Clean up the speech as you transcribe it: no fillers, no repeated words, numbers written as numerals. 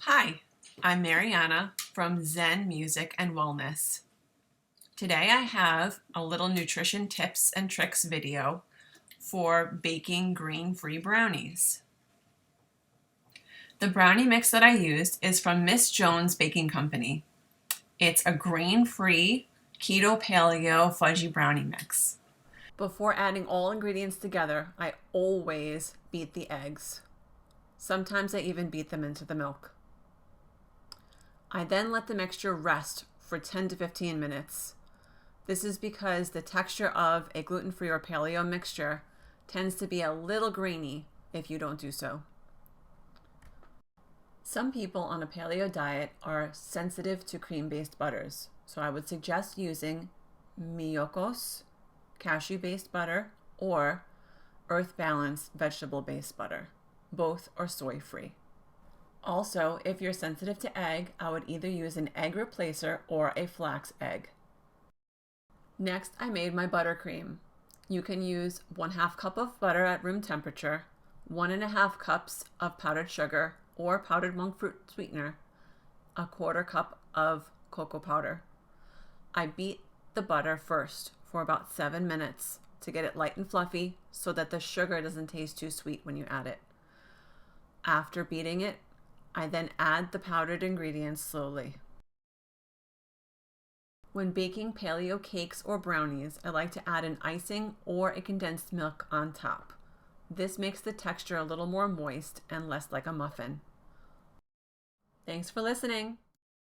Hi, I'm Mariana from Zen Music and Wellness. Today I have a little nutrition tips and tricks video for baking grain-free brownies. The brownie mix that I used is from Miss Jones Baking Company. It's a grain-free keto paleo fudgy brownie mix. Before adding all ingredients together, I always beat the eggs. Sometimes I even beat them into the milk. I then let the mixture rest for 10 to 15 minutes. This is because the texture of a gluten-free or paleo mixture tends to be a little grainy if you don't do so. Some people on a paleo diet are sensitive to cream-based butters, so I would suggest using MIYOKO'S cashew-based butter or Earth Balance vegetable-based butter. Both are soy-free. Also, if you're sensitive to egg, I would either use an egg replacer or a flax egg. Next, I made my buttercream. You can use 1/2 cup of butter at room temperature, 1½ cups of powdered sugar or powdered Monkfruit sweetener, 1/4 cup of cocoa powder. I beat the butter first for about 7 minutes to get it light and fluffy so that the sugar doesn't taste too sweet when you add it. After beating it, I then add the powdered ingredients slowly. When baking paleo cakes or brownies, I like to add an icing or a condensed milk on top. This makes the texture a little more moist and less like a muffin. Thanks for listening.